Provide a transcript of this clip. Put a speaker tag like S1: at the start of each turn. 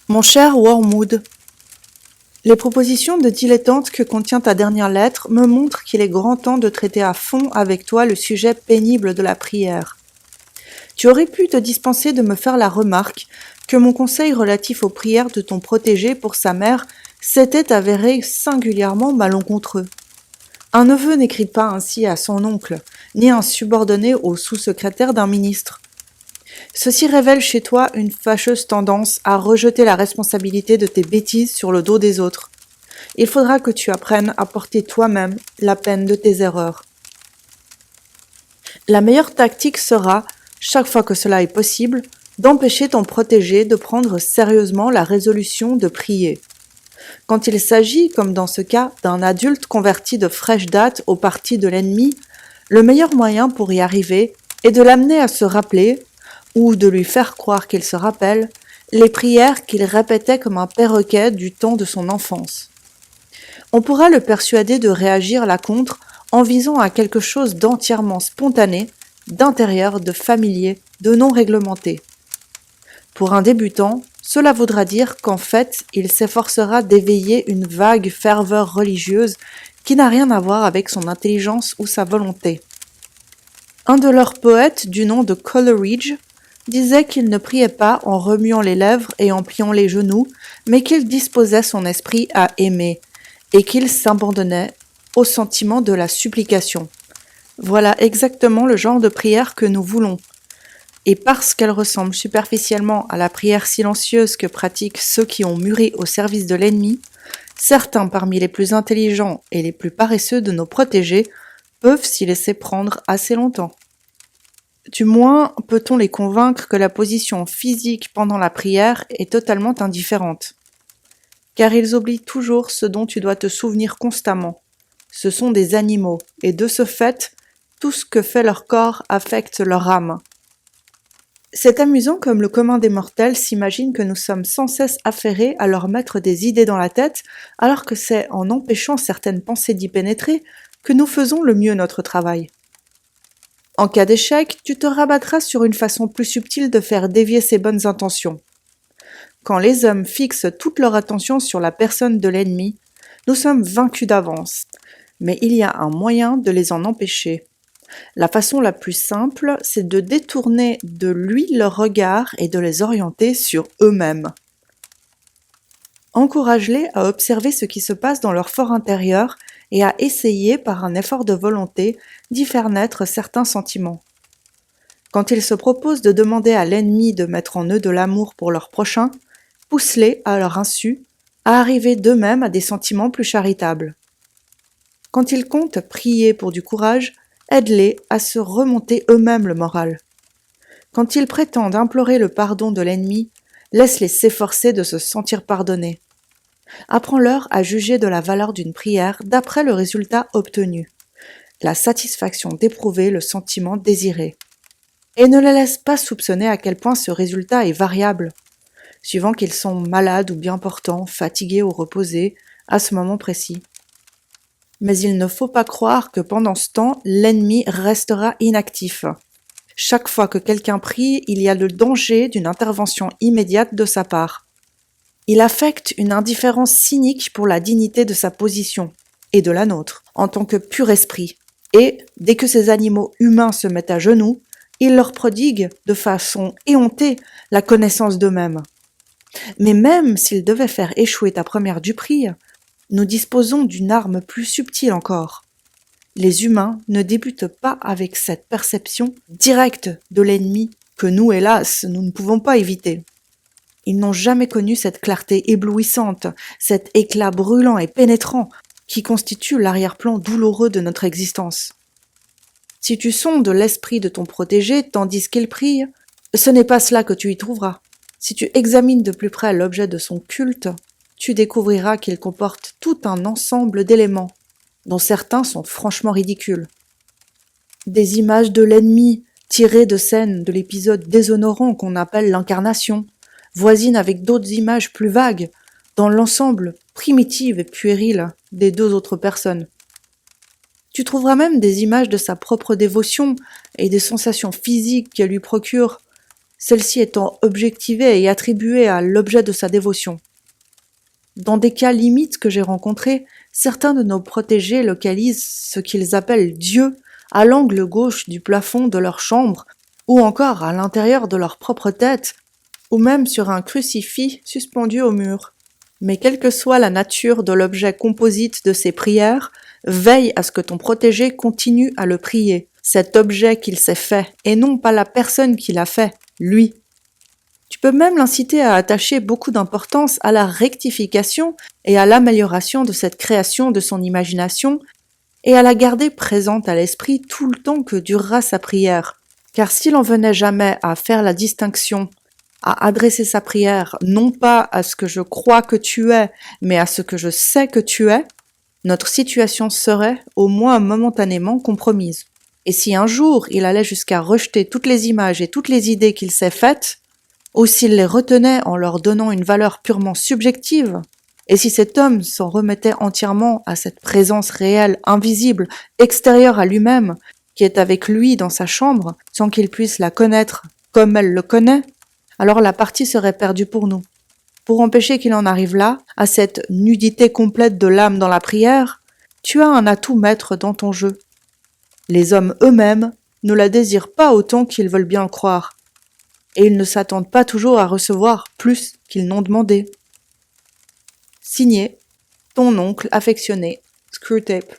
S1: Mon cher Wormwood, les propositions de dilettante que contient ta dernière lettre me montrent qu'il est grand temps de traiter à fond avec toi le sujet pénible de la prière. Tu aurais pu te dispenser de me faire la remarque que mon conseil relatif aux prières de ton protégé pour sa mère s'était avéré singulièrement malencontreux. Un neveu n'écrit pas ainsi à son oncle, ni un subordonné au sous-secrétaire d'un ministre. Ceci révèle chez toi une fâcheuse tendance à rejeter la responsabilité de tes bêtises sur le dos des autres. Il faudra que tu apprennes à porter toi-même la peine de tes erreurs. La meilleure tactique sera, chaque fois que cela est possible, d'empêcher ton protégé de prendre sérieusement la résolution de prier. Quand il s'agit, comme dans ce cas, d'un adulte converti de fraîche date au parti de l'ennemi, le meilleur moyen pour y arriver est de l'amener à se rappeler, ou de lui faire croire qu'il se rappelle, les prières qu'il répétait comme un perroquet du temps de son enfance. On pourra le persuader de réagir là contre en visant à quelque chose d'entièrement spontané, d'intérieur, de familier, de non réglementé. Pour un débutant, cela voudra dire qu'en fait, il s'efforcera d'éveiller une vague ferveur religieuse qui n'a rien à voir avec son intelligence ou sa volonté. Un de leurs poètes, du nom de Coleridge, disait qu'il ne priait pas en remuant les lèvres et en pliant les genoux, mais qu'il disposait son esprit à aimer, et qu'il s'abandonnait au sentiment de la supplication. Voilà exactement le genre de prière que nous voulons. Et parce qu'elle ressemble superficiellement à la prière silencieuse que pratiquent ceux qui ont mûri au service de l'ennemi, certains parmi les plus intelligents et les plus paresseux de nos protégés peuvent s'y laisser prendre assez longtemps. Du moins, peut-on les convaincre que la position physique pendant la prière est totalement indifférente. Car ils oublient toujours ce dont tu dois te souvenir constamment. Ce sont des animaux, et de ce fait, tout ce que fait leur corps affecte leur âme. C'est amusant comme le commun des mortels s'imagine que nous sommes sans cesse affairés à leur mettre des idées dans la tête, alors que c'est en empêchant certaines pensées d'y pénétrer que nous faisons le mieux notre travail. En cas d'échec, tu te rabattras sur une façon plus subtile de faire dévier ses bonnes intentions. Quand les hommes fixent toute leur attention sur la personne de l'ennemi, nous sommes vaincus d'avance, mais il y a un moyen de les en empêcher. La façon la plus simple, c'est de détourner de lui leur regard et de les orienter sur eux-mêmes. Encourage-les à observer ce qui se passe dans leur fort intérieur et à essayer, par un effort de volonté, d'y faire naître certains sentiments. Quand ils se proposent de demander à l'ennemi de mettre en eux de l'amour pour leur prochain, pousse-les, à leur insu, à arriver d'eux-mêmes à des sentiments plus charitables. Quand ils comptent prier pour du courage, aide-les à se remonter eux-mêmes le moral. Quand ils prétendent implorer le pardon de l'ennemi, laisse-les s'efforcer de se sentir pardonnés. Apprends-leur à juger de la valeur d'une prière d'après le résultat obtenu, la satisfaction d'éprouver le sentiment désiré. Et ne les laisse pas soupçonner à quel point ce résultat est variable, suivant qu'ils sont malades ou bien portants, fatigués ou reposés, à ce moment précis. Mais il ne faut pas croire que pendant ce temps, l'ennemi restera inactif. Chaque fois que quelqu'un prie, il y a le danger d'une intervention immédiate de sa part. Il affecte une indifférence cynique pour la dignité de sa position, et de la nôtre, en tant que pur esprit. Et, dès que ces animaux humains se mettent à genoux, il leur prodigue, de façon éhontée, la connaissance d'eux-mêmes. Mais même s'ils devaient faire échouer ta première duperie, nous disposons d'une arme plus subtile encore. Les humains ne débutent pas avec cette perception directe de l'ennemi que nous, hélas, nous ne pouvons pas éviter. Ils n'ont jamais connu cette clarté éblouissante, cet éclat brûlant et pénétrant qui constitue l'arrière-plan douloureux de notre existence. Si tu sondes l'esprit de ton protégé tandis qu'il prie, ce n'est pas cela que tu y trouveras. Si tu examines de plus près l'objet de son culte, tu découvriras qu'il comporte tout un ensemble d'éléments, dont certains sont franchement ridicules. Des images de l'ennemi tirées de scènes de l'épisode déshonorant qu'on appelle l'incarnation, voisine avec d'autres images plus vagues, dans l'ensemble primitive et puérile des deux autres personnes. Tu trouveras même des images de sa propre dévotion et des sensations physiques qu'elle lui procure, celle-ci étant objectivée et attribuée à l'objet de sa dévotion. Dans des cas limites que j'ai rencontrés, certains de nos protégés localisent ce qu'ils appellent Dieu à l'angle gauche du plafond de leur chambre, ou encore à l'intérieur de leur propre tête, ou même sur un crucifix suspendu au mur. Mais quelle que soit la nature de l'objet composite de ces prières, veille à ce que ton protégé continue à le prier, cet objet qu'il s'est fait, et non pas la personne qui l'a fait, lui. Tu peux même l'inciter à attacher beaucoup d'importance à la rectification et à l'amélioration de cette création de son imagination, et à la garder présente à l'esprit tout le temps que durera sa prière. Car s'il en venait jamais à faire la distinction, à adresser sa prière non pas à ce que je crois que tu es, mais à ce que je sais que tu es, notre situation serait, au moins momentanément, compromise. Et si un jour il allait jusqu'à rejeter toutes les images et toutes les idées qu'il s'est faites, ou s'il les retenait en leur donnant une valeur purement subjective, et si cet homme s'en remettait entièrement à cette présence réelle, invisible, extérieure à lui-même, qui est avec lui dans sa chambre, sans qu'il puisse la connaître comme elle le connaît, alors la partie serait perdue pour nous. Pour empêcher qu'il en arrive là, à cette nudité complète de l'âme dans la prière, tu as un atout maître dans ton jeu. Les hommes eux-mêmes ne la désirent pas autant qu'ils veulent bien le croire, et ils ne s'attendent pas toujours à recevoir plus qu'ils n'ont demandé. Signé, ton oncle affectionné, Screwtape.